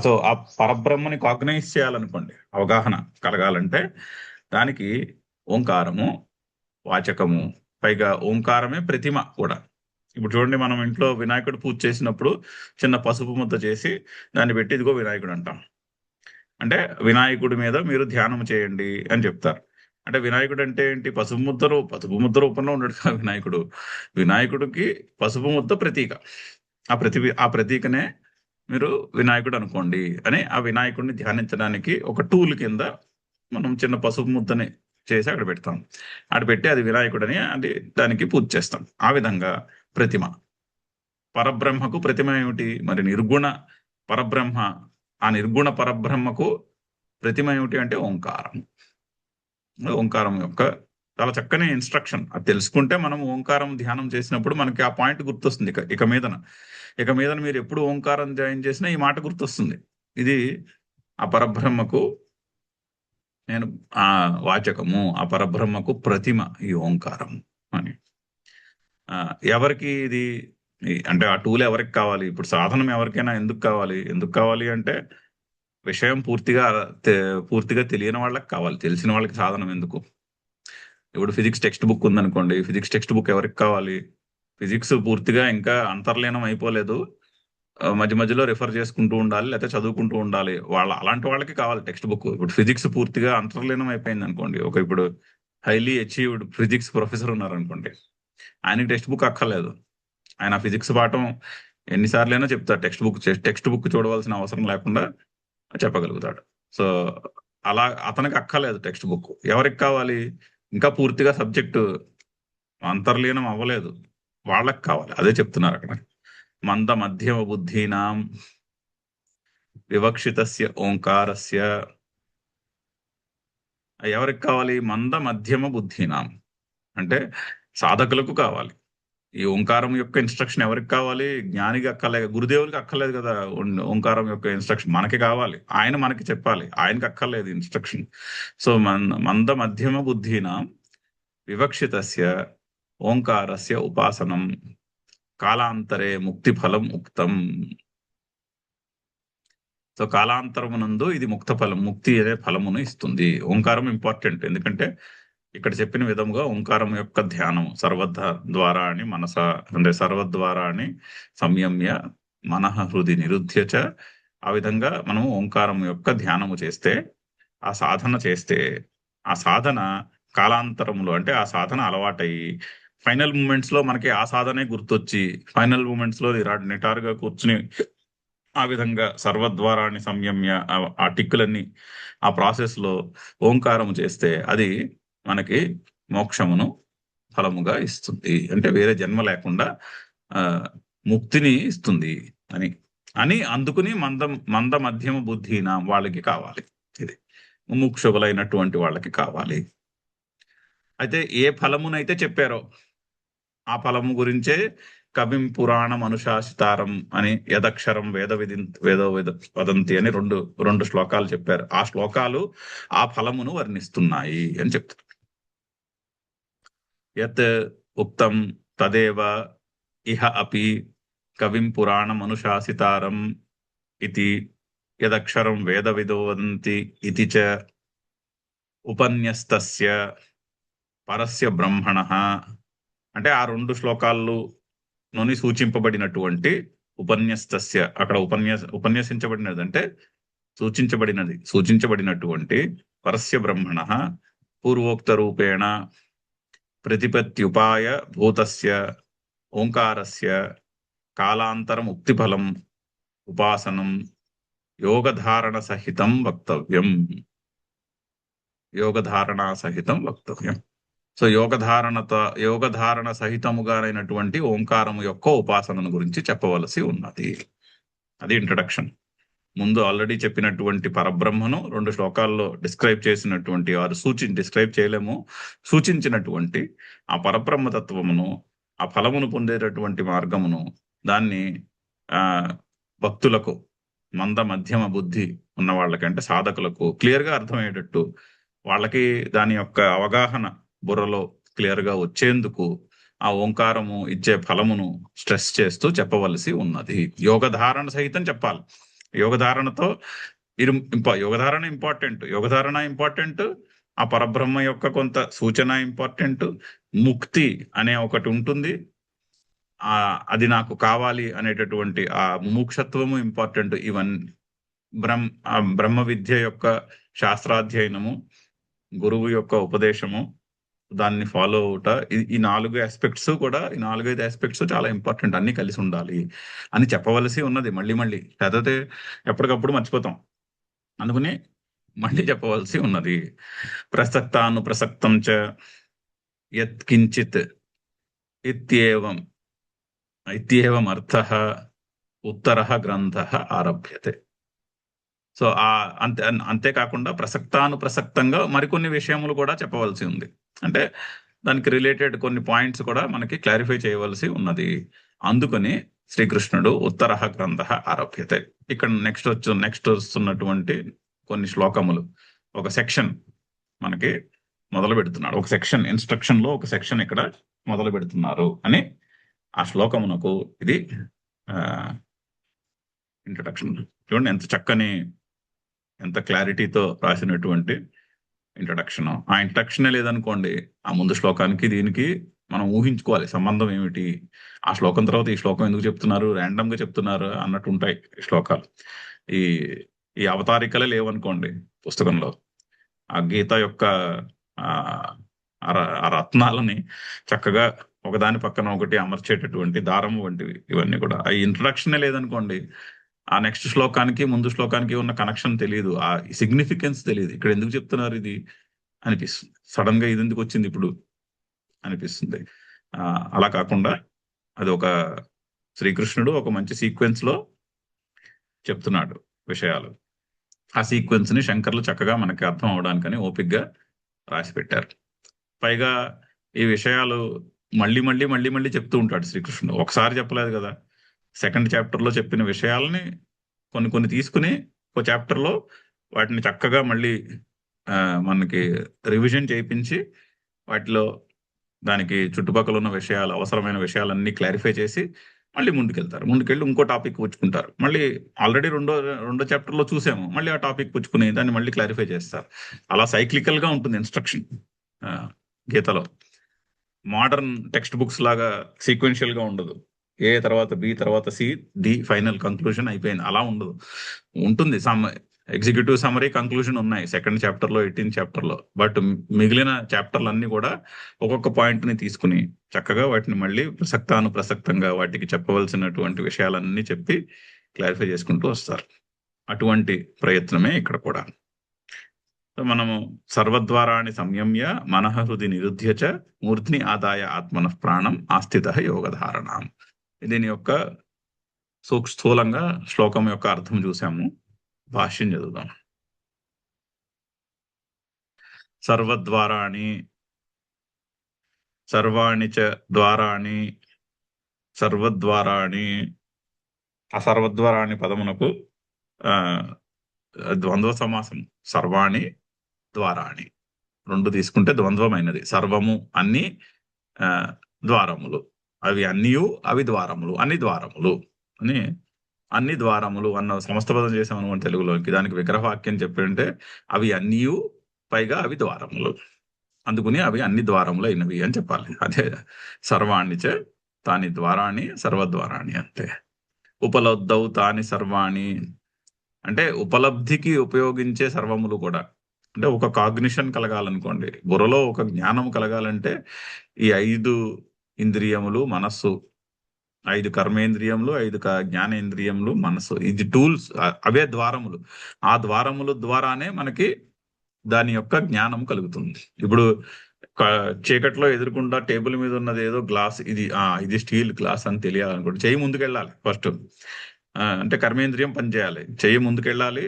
సో ఆ పరబ్రహ్మని కాగ్నైజ్ చేయాలనుకోండి, అవగాహన కలగాలంటే దానికి ఓంకారము వాచకము, పైగా ఓంకారమే ప్రతిమ కూడా. ఇప్పుడు చూడండి, మనం ఇంట్లో వినాయకుడు పూజ చేసినప్పుడు చిన్న పసుపు ముద్ద చేసి దాన్ని పెట్టి ఇదిగో వినాయకుడు అంటాం. అంటే వినాయకుడి మీద మీరు ధ్యానం చేయండి అని చెప్తారు. అంటే వినాయకుడు అంటే ఏంటి? పసుపు ముద్ద రూపంలో ఉన్నాడు వినాయకుడు. వినాయకుడికి పసుపు ముద్ద ప్రతీక. ఆ ప్రతీకనే మీరు వినాయకుడు అనుకోండి అని ఆ వినాయకుడిని ధ్యానించడానికి ఒక టూల్ కింద మనం చిన్న పసుపు ముద్దని చేసి అక్కడ పెడతాం. అక్కడ పెట్టి అది వినాయకుడని అది దానికి పూజ చేస్తాం. ఆ విధంగా ప్రతిమ, పరబ్రహ్మకు ప్రతిమ ఏమిటి మరి? నిర్గుణ పరబ్రహ్మ. ఆ నిర్గుణ పరబ్రహ్మకు ప్రతిమ ఏమిటి అంటే ఓంకారం. ఓంకారం యొక్క చాలా చక్కని ఇన్స్ట్రక్షన్. అది తెలుసుకుంటే మనం ఓంకారం ధ్యానం చేసినప్పుడు మనకి ఆ పాయింట్ గుర్తొస్తుంది. ఇక మీదన మీరు ఎప్పుడు ఓంకారం ధ్యానం చేసినా ఈ మాట గుర్తొస్తుంది. ఇది ఆ పరబ్రహ్మకు నేను ఆ వాచకము, ఆ పరబ్రహ్మకు ప్రతిమ ఈ ఓంకారం అని. ఎవరికి ఇది అంటే ఆ టూల్ ఎవరికి కావాలి? ఇప్పుడు సాధనం ఎవరికైనా ఎందుకు కావాలి అంటే విషయం పూర్తిగా తెలియని వాళ్ళకి కావాలి. తెలిసిన వాళ్ళకి సాధనం ఎందుకు? ఇప్పుడు ఫిజిక్స్ టెక్స్ట్ బుక్ ఉందనుకోండి, ఫిజిక్స్ టెక్స్ట్ బుక్ ఎవరికి కావాలి? ఫిజిక్స్ పూర్తిగా ఇంకా అంతర్లీనం అయిపోలేదు, మధ్య మధ్యలో రిఫర్ చేసుకుంటూ ఉండాలి, లేకపోతే చదువుకుంటూ ఉండాలి, అలాంటి వాళ్ళకి కావాలి టెక్స్ట్ బుక్. ఇప్పుడు ఫిజిక్స్ పూర్తిగా అంతర్లీనం అయిపోయింది అనుకోండి, ఇప్పుడు హైలీ అచీవ్డ్ ఫిజిక్స్ ప్రొఫెసర్ ఉన్నారనుకోండి, ఆయనకి టెక్స్ట్ బుక్ అక్కర్లేదు. ఆయన ఫిజిక్స్ పాఠం ఎన్నిసార్లైనా చెప్తారు. టెక్స్ట్ బుక్ చూడవలసిన అవసరం లేకుండా చెప్పగలుగుతాడు. సో అలా అతనికి అక్కర్లేదు టెక్స్ట్ బుక్. ఎవరికి కావాలి? ఇంకా పూర్తిగా సబ్జెక్టు అంతర్లీనం అవ్వలేదు, వాళ్ళకి కావాలి. అదే చెప్తున్నారు అక్కడ. మంద మధ్యమ బుద్ధీనాం వివక్షితస్య ఓంకారస్య. ఎవరికి కావాలి? మంద మధ్యమ బుద్ధీనాం అంటే సాధకులకు కావాలి. ఈ ఓంకారం యొక్క ఇన్స్ట్రక్షన్ ఎవరికి కావాలి? జ్ఞానికి అక్కర్లేదు, గురుదేవులకి అక్కర్లేదు కదా ఓంకారం యొక్క ఇన్స్ట్రక్షన్. మనకి కావాలి, ఆయన మనకి చెప్పాలి, ఆయనకి అక్కర్లేదు ఇన్స్ట్రక్షన్. సో మంద మధ్యమ బుద్ధీనాం వివక్షితస్య ఓంకారస్య ఉపాసనం కాలాంతరే ముక్తి ఫలం ఉక్తం. సో కాలాంతరమునందు ఇది ముక్తి అనే ఫలమును ఇస్తుంది. ఓంకారం ఇంపార్టెంట్, ఎందుకంటే ఇక్కడ చెప్పిన విధముగా ఓంకారం యొక్క ధ్యానం సర్వద్వారాణి మనస అంటే సర్వద్వారాణి సంయమ్య మనః హృది నిరుధ్యచ. ఆ విధంగా మనము ఓంకారం యొక్క ధ్యానము చేస్తే, ఆ సాధన చేస్తే, ఆ సాధన కాలాంతరములో అంటే ఆ సాధన అలవాటయ్యి ఫైనల్ మూమెంట్స్ లో మనకి ఆ సాధనే గుర్తొచ్చి ఫైనల్ మూమెంట్స్ లో నిటారుగా కూర్చుని ఆ విధంగా సర్వద్వారాన్ని సంయమ్య ఆ టిక్కులన్నీ ఆ ప్రాసెస్ లో ఓంకారం చేస్తే అది మనకి మోక్షమును ఫలముగా ఇస్తుంది. అంటే వేరే జన్మ లేకుండా ముక్తిని ఇస్తుంది అని అందుకుని మంద మధ్యమ బుద్ధిన వాళ్ళకి కావాలి. ఇది ముముక్షువులైనటువంటి వాళ్ళకి కావాలి. అయితే ఏ ఫలమునైతే చెప్పారో ఆ ఫలము గురించే కవిం పురాణం అనుశాసితారం అని యదక్షరం వేదో వదంతి అని రెండు శ్లోకాలు చెప్పారు. ఆ శ్లోకాలు ఆ ఫలమును వర్ణిస్తున్నాయి అని చెప్తారు. యత్ ఉక్తం తదేవ ఇహ అపి కవిం పురాణం అనుశాసితారం ఇతి యదక్షరం వేదవిదో వదంతి ఇతి చ ఉపన్యస్తస్య పరస్య బ్రహ్మణః. అంటే ఆ రెండు శ్లోకాల్లోని సూచింపబడినటువంటి ఉపన్యస్తస్య, అక్కడ ఉపన్యసించబడినది అంటే సూచించబడినటువంటి పరస్య బ్రహ్మణః పూర్వోక్త రూపేణ ప్రతిపత్యుపాయ భూతస్య ఓంకారస్య కాలాంతరం ఉక్తిఫలం ఉపాసనం యోగధారణ సహితం వక్తవ్యం. యోగధారణా సహితం వక్తవ్యం. సో యోగధారణ సహితముగానైనటువంటి ఓంకారము యొక్క ఉపాసనను గురించి చెప్పవలసి ఉన్నది. అది ఇంట్రడక్షన్. ముందు ఆల్రెడీ చెప్పినటువంటి పరబ్రహ్మను రెండు శ్లోకాల్లో డిస్క్రైబ్ చేసినటువంటి వారు డిస్క్రైబ్ చేయలేము, సూచించినటువంటి ఆ పరబ్రహ్మ తత్వమును, ఆ ఫలమును పొందేటటువంటి మార్గమును, దాన్ని భక్తులకు, మంద మధ్యమ బుద్ధి ఉన్న వాళ్ళకంటే సాధకులకు క్లియర్గా అర్థమయ్యేటట్టు, వాళ్ళకి దాని యొక్క అవగాహన బుర్రలో క్లియర్గా వచ్చేందుకు ఆ ఓంకారము ఇచ్చే ఫలమును స్ట్రెస్ చేస్తూ చెప్పవలసి ఉన్నది. యోగధారణ సహితం చెప్పాలి. యోగధారణతో యోగధారణ ఇంపార్టెంట్, ఆ పరబ్రహ్మ యొక్క కొంత సూచన ఇంపార్టెంట్, ముక్తి అనే ఒకటి ఉంటుంది, అది నాకు కావాలి అనేటటువంటి ఆ ముముక్షత్వము ఇంపార్టెంట్. ఈవెన్ బ్రహ్మ విద్య యొక్క శాస్త్రాధ్యయనము, గురువు యొక్క ఉపదేశము, దాన్ని ఫాలో అవుట, ఈ 4 ఆస్పెక్ట్స్ కూడా, ఈ 4-5 ఆస్పెక్ట్స్ చాలా ఇంపార్టెంట్. అన్ని కలిసి ఉండాలి అని చెప్పవలసి ఉన్నది. మళ్ళీ లేకపోతే ఎప్పటికప్పుడు మర్చిపోతాం. అందుకని మళ్ళీ చెప్పవలసి ఉన్నది. ప్రసక్తం చ యత్కించిత్ ఇత్యేవం అర్థః ఉత్తరః గ్రంథః ఆరభ్యతే. సో అంతేకాకుండా ప్రసక్తంగా మరికొన్ని విషయములు కూడా చెప్పవలసి ఉంది. అంటే దానికి రిలేటెడ్ కొన్ని పాయింట్స్ కూడా మనకి క్లారిఫై చేయవలసి ఉన్నది. అందుకని శ్రీకృష్ణుడు ఉత్తరః గ్రంథః ఆరభ్యతే. ఇక్కడ నెక్స్ట్ వస్తున్నటువంటి కొన్ని శ్లోకములు, ఒక సెక్షన్ మనకి మొదలు పెడుతున్నాడు. ఒక సెక్షన్ ఇన్స్ట్రక్షన్ లో ఒక సెక్షన్ ఇక్కడ మొదలు పెడుతున్నారు అని ఆ శ్లోకమునకు ఇది ఇంట్రడక్షన్. చూడండి ఎంత క్లారిటీతో రాసినటువంటి ఇంట్రడక్షన్. ఆ ఇంట్రడక్షనే లేదనుకోండి, ఆ ముందు శ్లోకానికి దీనికి మనం ఊహించుకోవాలి సంబంధం ఏమిటి, ఆ శ్లోకం తర్వాత ఈ శ్లోకం ఎందుకు చెప్తున్నారు, ర్యాండమ్ గా చెప్తున్నారు అన్నట్టు ఉంటాయి శ్లోకాలు. ఈ అవతారికలే లేవనుకోండి పుస్తకంలో, ఆ గీత యొక్క ఆ రత్నాలని చక్కగా ఒకదాని పక్కన ఒకటి అమర్చేటటువంటి దారము వంటివి ఇవన్నీ కూడా. ఆ ఇంట్రడక్షనే లేదనుకోండి, ఆ నెక్స్ట్ శ్లోకానికి ముందు శ్లోకానికి ఉన్న కనెక్షన్ తెలియదు, ఆ సిగ్నిఫికెన్స్ తెలియదు. ఇక్కడ ఎందుకు చెప్తున్నారు ఇది అనిపిస్తుంది, సడన్ గా ఇది ఎందుకు వచ్చింది ఇప్పుడు అనిపిస్తుంది. అలా కాకుండా అది ఒక శ్రీకృష్ణుడు ఒక మంచి సీక్వెన్స్ లో చెప్తున్నాడు విషయాలు. ఆ సీక్వెన్స్ ని శంకర్లు చక్కగా మనకి అర్థం అవడానికని ఓపిక్గా రాసి పెట్టారు. పైగా ఈ విషయాలు మళ్ళీ చెప్తూ ఉంటాడు శ్రీకృష్ణుడు. ఒకసారి చెప్పలేదు కదా, సెకండ్ చాప్టర్ లో చెప్పిన విషయాలని కొన్ని తీసుకుని ఒక చాప్టర్ లో వాటిని చక్కగా మళ్ళీ మనకి రివిజన్ చేయించి వాటిలో దానికి చుట్టుపక్కల ఉన్న విషయాలు, అవసరమైన విషయాలన్నీ క్లారిఫై చేసి మళ్ళీ ముందుకెళ్ళి ఇంకో టాపిక్ పుచ్చుకుంటారు. మళ్ళీ ఆల్రెడీ రెండో చాప్టర్ లో చూసాము, మళ్ళీ ఆ టాపిక్ పుచ్చుకుని దాన్ని మళ్ళీ క్లారిఫై చేస్తారు. అలా సైక్లికల్ గా ఉంటుంది ఇన్స్ట్రక్షన్ గీతలో. మోడర్న్ టెక్స్ట్ బుక్స్ లాగా సీక్వెన్షియల్ గా ఉండదు. ఏ తర్వాత బి తర్వాత సి డి ఫైనల్ కంక్లూజన్ అయిపోయింది, అలా ఉండదు. ఉంటుంది ఎగ్జిక్యూటివ్ సమరీ కంక్లూజన్ ఉన్నాయి సెకండ్ చాప్టర్ లో, 18th చాప్టర్ లో. బట్ మిగిలిన చాప్టర్లు అన్ని కూడా ఒక్కొక్క పాయింట్ ని తీసుకుని చక్కగా వాటిని మళ్ళీ ప్రసక్తంగా వాటికి చెప్పవలసినటువంటి విషయాలన్నీ చెప్పి క్లారిఫై చేసుకుంటూ వస్తారు. అటువంటి ప్రయత్నమే ఇక్కడ కూడా. మనము సర్వద్వారాన్ని సంయమ్య మనః హృది నిరుధ్య చ మూర్ధ్ని ఆదాయ ఆత్మనః ప్రాణం ఆస్థితః యోగధారణం. దీని యొక్క స్థూలంగా శ్లోకం యొక్క అర్థం చూసాము. భాష్యం చదువుదాం. సర్వద్వారాణి సర్వాణి చ ద్వారాణి సర్వద్వారాణి. ఆ సర్వద్వారాణి పదమునకు ఆ ద్వంద్వ సమాసం. సర్వాణి ద్వారాణి రెండు తీసుకుంటే ద్వంద్వమైనది. సర్వము అన్ని ఆ ద్వారములు, అవి అన్నియు అవి ద్వారములు, అన్ని ద్వారములు అని. అన్ని ద్వారములు అన్న సమస్త పదం చేసామనుకోండి తెలుగులోకి, దానికి విగ్రహవాక్యం చెప్పంటే అవి అన్నియు పైగా అవి ద్వారములు, అందుకుని అవి అన్ని ద్వారములు అయినవి అని చెప్పాలి. అదే సర్వాణిచే తాని ద్వారాణి సర్వద్వారాణి అంటే. ఉపలబ్ధౌ తాని సర్వాణి అంటే ఉపలబ్ధికి ఉపయోగించే సర్వములు కూడా. అంటే ఒక కాగ్నిషన్ కలగాలనుకోండి, బుర్రలో ఒక జ్ఞానం కలగాలంటే ఈ 5 ఇంద్రియములు, మనస్సు, 5 కర్మేంద్రియములు, 5 జ్ఞానేంద్రియములు, మనస్సు, ఇది టూల్స్, అవే ద్వారములు. ఆ ద్వారముల ద్వారానే మనకి దాని యొక్క జ్ఞానం కలుగుతుంది. ఇప్పుడు చీకట్లో ఎదురుకుండా టేబుల్ మీద ఉన్నది ఏదో గ్లాస్, ఇది స్టీల్ గ్లాస్ అని తెలియాలనుకోండి, చెయ్యి ముందుకెళ్ళాలి ఫస్ట్. అంటే కర్మేంద్రియం పనిచేయాలి, చెయ్యి ముందుకెళ్ళాలి,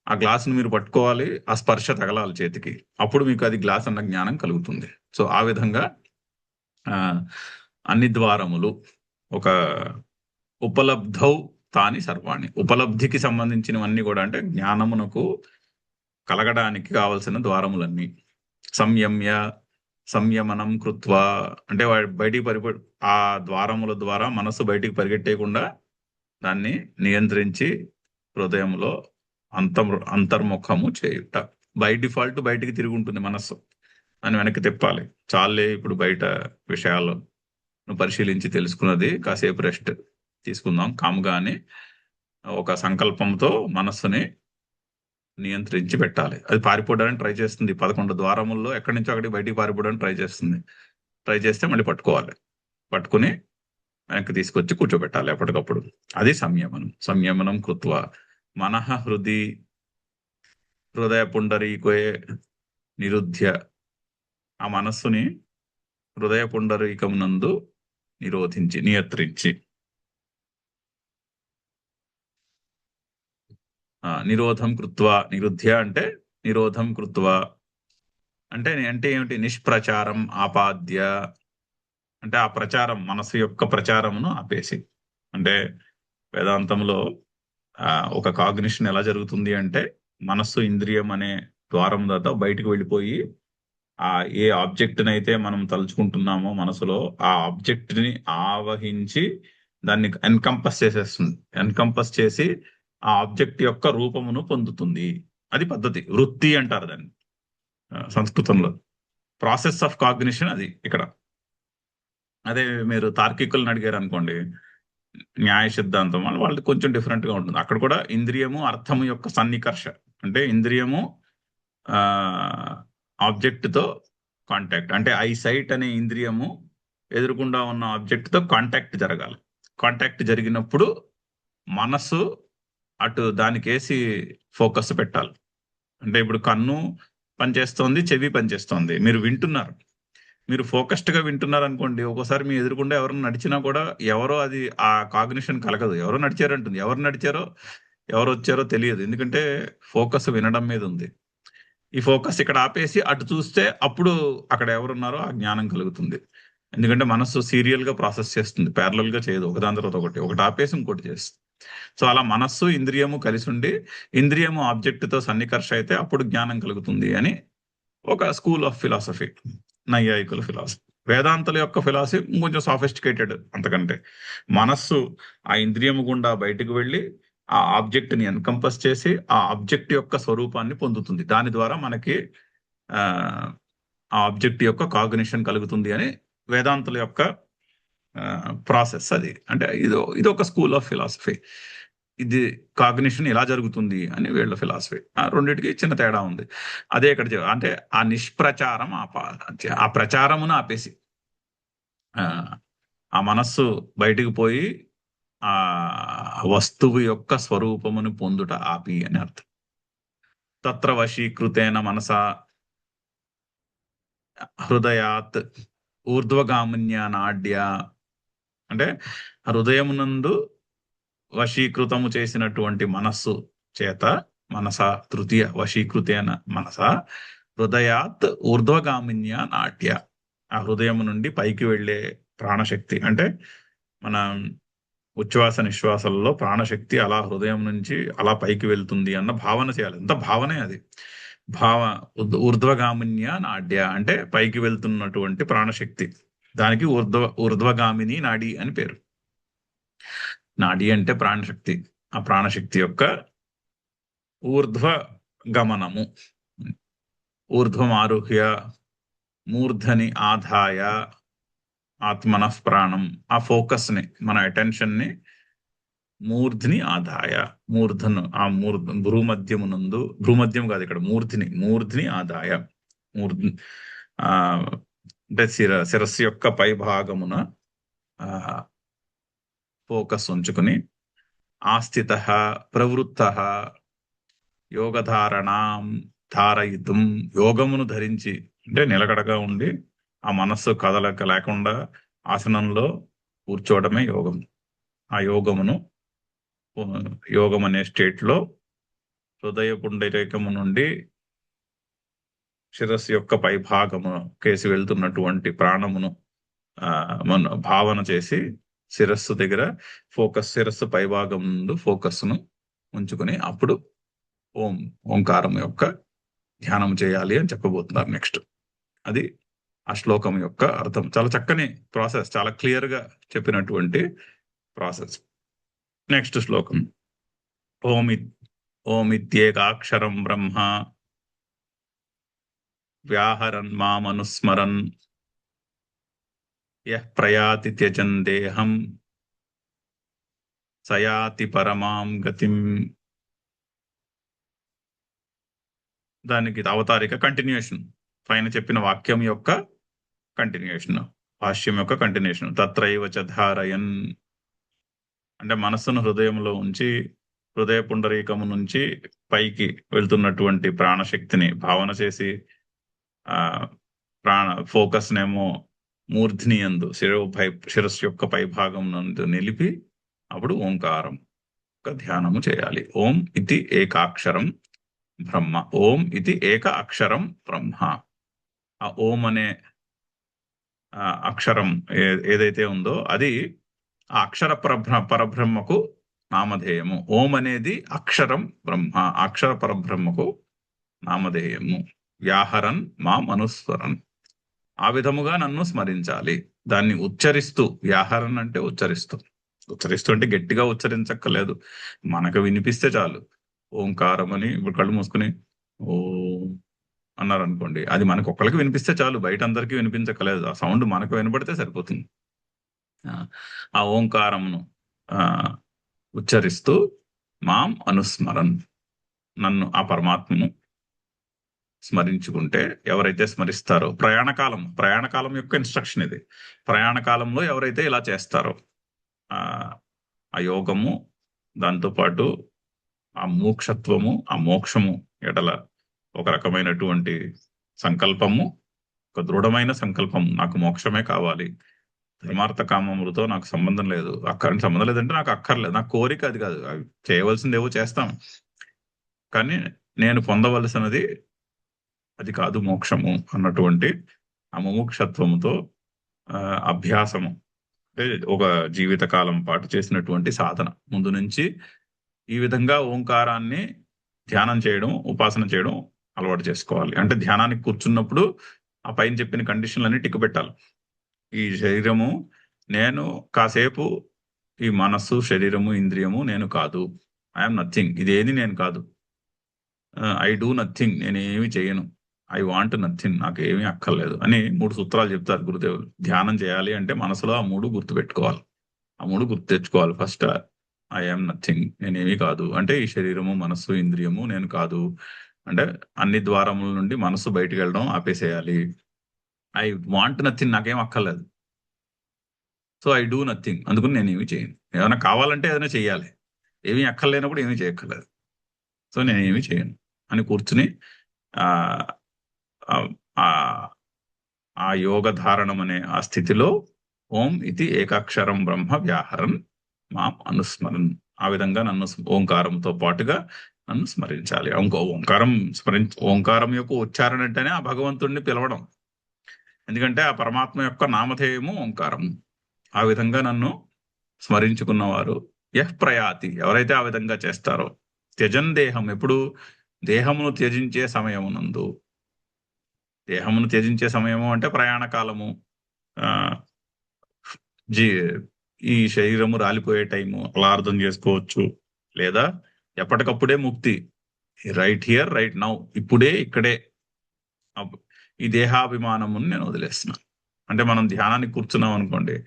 ఆ గ్లాసును మీరు పట్టుకోవాలి, ఆ స్పర్శ తగలాలి చేతికి, అప్పుడు మీకు అది గ్లాస్ అన్న జ్ఞానం కలుగుతుంది. సో ఆ విధంగా అన్ని ద్వారములు ఒక ఉపలబ్ధౌ తాని సర్వాణి, ఉపలబ్ధికి సంబంధించినవన్నీ కూడా, అంటే జ్ఞానమునకు కలగడానికి కావలసిన ద్వారములన్నీ. సంయమ్య సంయమనం కృత్వా అంటే బయటికి ఆ ద్వారముల ద్వారా మనస్సు బయటికి పరిగెట్టేయకుండా దాన్ని నియంత్రించి హృదయంలో అంతర్ముఖము చేయుట. బై డిఫాల్ట్ బయటికి తిరిగి ఉంటుంది మనస్సు, అని వెనక్కి తిప్పాలి. చాలే ఇప్పుడు బయట విషయాలు పరిశీలించి తెలుసుకున్నది, కాసేపు రెస్ట్ తీసుకుందాం కామ్గా అని ఒక సంకల్పంతో మనస్సుని నియంత్రించి పెట్టాలి. అది పారిపోవడానికి ట్రై చేస్తుంది. 11 ద్వారముల్లో ఎక్కడి నుంచో అక్కడికి బయటికి పారిపోవడానికి ట్రై చేస్తుంది. ట్రై చేస్తే మళ్ళీ పట్టుకోవాలి, పట్టుకుని వెనక్కి తీసుకొచ్చి కూర్చోబెట్టాలి ఎప్పటికప్పుడు. అది సంయమనం. సంయమనం కృత్వ మనః హృదయ పుండరీకే నిరుధ్య, ఆ మనస్సుని హృదయ పుండరీకమునందు నియంత్రించి. నిరోధం కృత్వ, నిరుధ్య అంటే నిరోధం కృత్వ అంటే ఏమిటి? నిష్ప్రచారం ఆపాద్య అంటే ఆ ప్రచారం, మనసు యొక్క ప్రచారమును ఆపేసి. అంటే వేదాంతంలో ఒక కాగ్నిషన్ ఎలా జరుగుతుంది అంటే, మనస్సు ఇంద్రియం అనే ద్వారం దాకా బయటకు వెళ్ళిపోయి ఏ ఆబ్జెక్ట్ నైతే మనం తలుచుకుంటున్నామో మనసులో, ఆ ఆబ్జెక్ట్ ని ఆవహించి దాన్ని ఎన్కంపస్ చేసేస్తుంది. ఎన్కంపస్ చేసి ఆ ఆబ్జెక్ట్ యొక్క రూపమును పొందుతుంది. అది పద్ధతి, వృత్తి అంటారు దాన్ని సంస్కృతంలో. ప్రాసెస్ ఆఫ్ కాగ్నిషన్ అది ఇక్కడ. అదే మీరు తార్కికులను అడిగారు అనుకోండి, న్యాయ సిద్ధాంతం వాళ్ళది కొంచెం డిఫరెంట్ గా ఉంటుంది. అక్కడ కూడా ఇంద్రియము అర్థము యొక్క సన్నికర్ష, అంటే ఇంద్రియము ఆబ్జెక్ట్ తో కాంటాక్ట్, అంటే ఐ సైట్ అనే ఇంద్రియము ఎదురుకుండా ఉన్న ఆబ్జెక్ట్ తో కాంటాక్ట్ జరగాలి. కాంటాక్ట్ జరిగినప్పుడు మనస్సు అటు దానికేసి ఫోకస్ పెట్టాలి. అంటే ఇప్పుడు కన్ను పనిచేస్తోంది, చెవి పనిచేస్తోంది, మీరు వింటున్నారు, మీరు ఫోకస్డ్ గా వింటున్నారు అనుకోండి, ఒక్కోసారి మీ ఎదురుకుండా ఎవరు నడిచినా కూడా ఎవరో అది ఆ కాగ్నిషన్ కలగదు. ఎవరో నడిచారంటుంది, ఎవరు నడిచారో ఎవరు వచ్చారో తెలియదు, ఎందుకంటే ఫోకస్ వినడం మీద ఉంది. ఈ ఫోకస్ ఇక్కడ ఆపేసి అటు చూస్తే అప్పుడు అక్కడ ఎవరున్నారో ఆ జ్ఞానం కలుగుతుంది. ఎందుకంటే మనస్సు సీరియల్ గా ప్రాసెస్ చేస్తుంది, ప్యారలల్ గా చేయదు, ఒకదాని తర్వాత ఒకటి ఆపేసి ఇంకోటి చేస్తుంది. సో అలా మనస్సు ఇంద్రియము కలిసి ఉండి ఇంద్రియము ఆబ్జెక్ట్ తో సన్నికర్ష అయితే అప్పుడు జ్ఞానం కలుగుతుంది అని ఒక స్కూల్ ఆఫ్ ఫిలాసఫీ, నైయాయికుల ఫిలాసఫీ. వేదాంతుల యొక్క ఫిలాసఫీ కొంచెం సాఫిస్టికేటెడ్ అంతకంటే. మనస్సు ఆ ఇంద్రియము గుండా బయటకు వెళ్ళి ఆ ఆబ్జెక్ట్ ని ఎన్కంపస్ చేసి ఆ ఆబ్జెక్ట్ యొక్క స్వరూపాన్ని పొందుతుంది. దాని ద్వారా మనకి ఆ ఆబ్జెక్ట్ యొక్క కాగ్నిషన్ కలుగుతుంది అని వేదాంతుల యొక్క ప్రాసెస్ అది. అంటే ఇది ఒక స్కూల్ ఆఫ్ ఫిలాసఫీ. ఇది కాగ్నిషన్ ఎలా జరుగుతుంది అని వీళ్ళ ఫిలాసఫీ. రెండింటికి చిన్న తేడా ఉంది. అదే ఇక్కడ అంటే ఆ నిష్ప్రచారం ఆ ప్రచారమును ఆపేసి ఆ మనస్సు బయటికి పోయి ఆ వస్తువు యొక్క స్వరూపమును పొందుట ఆపి అని అర్థం. తత్ర వశీకృతేన మనసా హృదయాత్ ఊర్ధ్వగామిన్య నాడ్య అంటే హృదయమునందు వశీకృతము చేసినటువంటి మనస్సు చేత, మనస తృతీయ వశీకృతేన మనస హృదయాత్ ఊర్ధ్వగామిన్య నాట్య ఆ హృదయం నుండి పైకి వెళ్ళే ప్రాణశక్తి అంటే మన ఉచ్ఛ్వాస నిశ్వాసాలలో ప్రాణశక్తి అలా హృదయం నుంచి అలా పైకి వెళ్తుంది అన్న భావన చేయాలి. ఎంత భావనే అది. భావ ఊర్ధ్వగామిన్య నాడ్య అంటే పైకి వెళ్తున్నటువంటి ప్రాణశక్తి. దానికి ఊర్ధ్వగామిని నాడి అని పేరు. నాడి అంటే ప్రాణశక్తి. ఆ ప్రాణశక్తి యొక్క ఊర్ధ్వ గమనము. ఊర్ధ్వం ఆరుహ్య మూర్ధని ఆదాయ ఆత్మనః ప్రాణం. ఆ ఫోకస్ ని, మన అటెన్షన్ ని మూర్ధిని ఆదాయ, ఆ భూమధ్యమునందు, భూమధ్యం కాదు ఇక్కడ, మూర్ధిని ఆదాయ, మూర్ధి అంటే శిరస్సు యొక్క పై భాగమున ఫోకస్ ఉంచుకుని ఆస్థిత ప్రవృత్త యోగధారణం ధారయితం, యోగమును ధరించి అంటే నిలకడగా ఉండి ఆ మనస్సు కదలక లేకుండా ఆసనంలో కూర్చోవడమే యోగం. ఆ యోగం అనే స్టేట్ లో హృదయ పుండరీకము నుండి శిరస్సు యొక్క పై భాగము కేసి వెళ్తున్నటువంటి ప్రాణమును భావన చేసి శిరస్సు దగ్గర శిరస్సు పై భాగం నుండి ఫోకస్ ను ఉంచుకుని అప్పుడు ఓంకారం యొక్క ధ్యానం చేయాలి అని చెప్పబోతున్నారు నెక్స్ట్. అది ఆ శ్లోకం యొక్క అర్థం. చాలా చక్కని ప్రాసెస్, చాలా క్లియర్ గా చెప్పినటువంటి ప్రాసెస్. నెక్స్ట్ శ్లోకం. ఓమిత్యేకాక్షరం బ్రహ్మ వ్యాహరన్ మామనుస్మరన్ యః ప్రయాతి త్యజన్ దేహం సయాతి పరమాం గతిం. దానికి అవతారిక కంటిన్యూషన్, పైన చెప్పిన వాక్యం యొక్క కంటిన్యూషన్, భాష్యం యొక్క కంటిన్యూషన్. తత్రైవ చ ధారయన్ అంటే మనస్సును హృదయంలో ఉంచి హృదయ పుండరీకము నుంచి పైకి వెళ్తున్నటువంటి ప్రాణశక్తిని భావన చేసి ఫోకస్ నేమో మూర్ధిని యందు శిరస్సు యొక్క పై భాగం నందు నిలిపి అప్పుడు ఓంకారం యొక్క ధ్యానము చేయాలి. ఓం ఇది ఏకాక్షరం బ్రహ్మ. ఓం ఇది ఏక అక్షరం బ్రహ్మ. ఆ ఓం అనే అక్షరం ఏదైతే ఉందో అది ఆ అక్షర పరబ్రహ్మకు నామధేయము. ఓం అనేది అక్షరం బ్రహ్మ, అక్షర పరబ్రహ్మకు నామధేయము. వ్యాహరన్ మాం అనుస్మరన్, ఆ విధముగా నన్ను స్మరించాలి. దాన్ని ఉచ్చరిస్తూ, వ్యాహరన్ అంటే ఉచ్చరిస్తూ అంటే గట్టిగా ఉచ్చరించక్కర్లేదు, మనకు వినిపిస్తే చాలు. ఓంకారం అని ఇప్పుడు కళ్ళు మూసుకుని ఓ అన్నారు అనుకోండి, అది మనకు ఒక్కరికి వినిపిస్తే చాలు, బయట అందరికీ వినిపించక్కర్లేదు. ఆ సౌండ్ మనకు వినపడితే సరిపోతుంది. ఆ ఓంకారమును ఉచ్చరిస్తూ మాం అనుస్మరన్, నన్ను ఆ పరమాత్మను స్మరించుకుంటే, ఎవరైతే స్మరిస్తారో, ప్రయాణకాలం యొక్క ఇన్స్ట్రక్షన్ ఇది. ప్రయాణకాలంలో ఎవరైతే ఇలా చేస్తారో ఆ యోగము, దాంతోపాటు ఆ మోక్షత్వము, ఆ మోక్షము ఎడల ఒక రకమైనటువంటి సంకల్పము, ఒక దృఢమైన సంకల్పం, నాకు మోక్షమే కావాలి, ధర్మార్థ కామములతో నాకు సంబంధం లేదు, సంబంధం లేదంటే నాకు అక్కర్లేదు, నాకు కోరిక అది కాదు, చేయవలసిందేవో చేస్తాం, కానీ నేను పొందవలసినది అది కాదు మోక్షము అన్నటువంటి ఆ ముముక్షత్వముతో అభ్యాసము, అంటే ఒక జీవిత కాలం పాటు చేసినటువంటి సాధన, ముందు నుంచి ఈ విధంగా ఓంకారాన్ని ధ్యానం చేయడం, ఉపాసన చేయడం అలవాటు చేసుకోవాలి. అంటే ధ్యానానికి కూర్చున్నప్పుడు ఆ పైన చెప్పిన కండిషన్లన్నీ టిక్ పెట్టాలి. ఈ శరీరము నేను, కాసేపు ఈ మనస్సు, శరీరము, ఇంద్రియము నేను కాదు, ఐఎమ్ నథింగ్, ఇదేది నేను కాదు, ఐ డూ నథింగ్, నేను ఏమి చేయను, ఐ వాంట్ నథింగ్, నాకు ఏమీ అక్కర్లేదు అని 3 సూత్రాలు చెప్తారు గురుదేవులు. ధ్యానం చేయాలి అంటే మనసులో ఆ 3 గుర్తు పెట్టుకోవాలి, ఆ 3 గుర్తు తెచ్చుకోవాలి. ఫస్ట్ ఐఎమ్ నథింగ్, నేనేమీ కాదు అంటే ఈ శరీరము, మనస్సు, ఇంద్రియము నేను కాదు అంటే అన్ని ద్వారముల నుండి మనస్సు బయటికి వెళ్ళడం ఆపేసేయాలి. ఐ వాంట్ నథింగ్, నాకేం అక్కర్లేదు, సో ఐ డూ నథింగ్, అందుకని నేనేమి చేయను. ఏమైనా కావాలంటే ఏదైనా చెయ్యాలి, ఏమీ అక్కర్లేనప్పుడు ఏమీ చేయక్కర్లేదు, సో నేనేమి చేయను అని కూర్చుని ఆ యోగ ధారణం అనే ఆ స్థితిలో ఓం ఇది ఏకాక్షరం బ్రహ్మ వ్యాహరన్ మాం అనుస్మరన్, ఆ విధంగా నన్ను ఓంకారంతో పాటుగా నన్ను స్మరించాలి. ఓంకారం యొక్క ఉచ్చారణ అంటేనే ఆ భగవంతుడిని పిలవడం. ఎందుకంటే ఆ పరమాత్మ యొక్క నామధేయము ఓంకారము. ఆ విధంగా నన్ను స్మరించుకున్నవారు ప్రయాతి, ఎవరైతే ఆ విధంగా చేస్తారో, త్యజన్ దేహం, ఎప్పుడు దేహమును త్యజించే సమయమునందు. దేహమును త్యజించే సమయము అంటే ప్రయాణ కాలము, ఆ, జీ ఈ శరీరము రాలిపోయే టైము అలా అర్థం చేసుకోవచ్చు. లేదా ఎప్పటికప్పుడే ముక్తి, రైట్ హియర్ రైట్ నౌ, ఇప్పుడే ఇక్కడే. ఈ దేహాభిమానముని నేను వదిలేస్తున్నాను. అంటే మనం ధ్యానానికి కూర్చున్నాం అనుకోండి,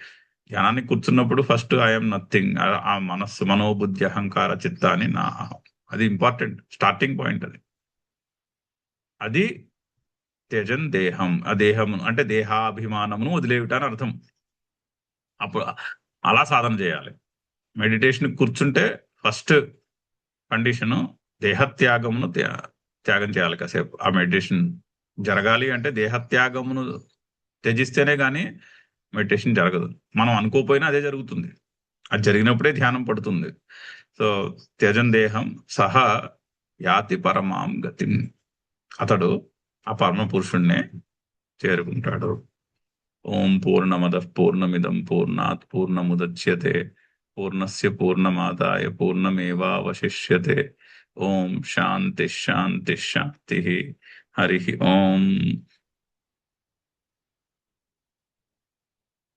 ధ్యానానికి కూర్చున్నప్పుడు ఫస్ట్ ఐఎమ్ నథింగ్, ఆ మనస్సు, మనోబుద్ధి అహంకార చిత్తాన్ని నా, అది ఇంపార్టెంట్ స్టార్టింగ్ పాయింట్. అది త్యజన్ దేహం, ఆ దేహం అంటే దేహాభిమానమును వదిలేయుట అని అర్థం. అప్పుడు అలా సాధన చేయాలి. మెడిటేషన్ కూర్చుంటే ఫస్ట్ కండిషను దేహత్యాగమును త్యాగం చేయాలి. కాసేపు ఆ మెడిటేషన్ జరగాలి అంటే దేహత్యాగమును త్యజిస్తేనే కానీ మెడిటేషన్ జరగదు. మనం అనుకోపోయినా అదే జరుగుతుంది. అది జరిగినప్పుడే ధ్యానం పడుతుంది. సో త్యజన్ దేహం సహా యాతి పరమాం గతిం, అతడు ఆ పరమ పురుషుణ్ణే చేరుకుంటాడు. ఓం పూర్ణమద పూర్ణమిదం పూర్ణాత్ పూర్ణముద్యతే పూర్ణస్య పూర్ణమాదాయ పూర్ణమేవావశిష్యతే. ఓం శాంతి శాంతి శాంతి. హరి ఓం.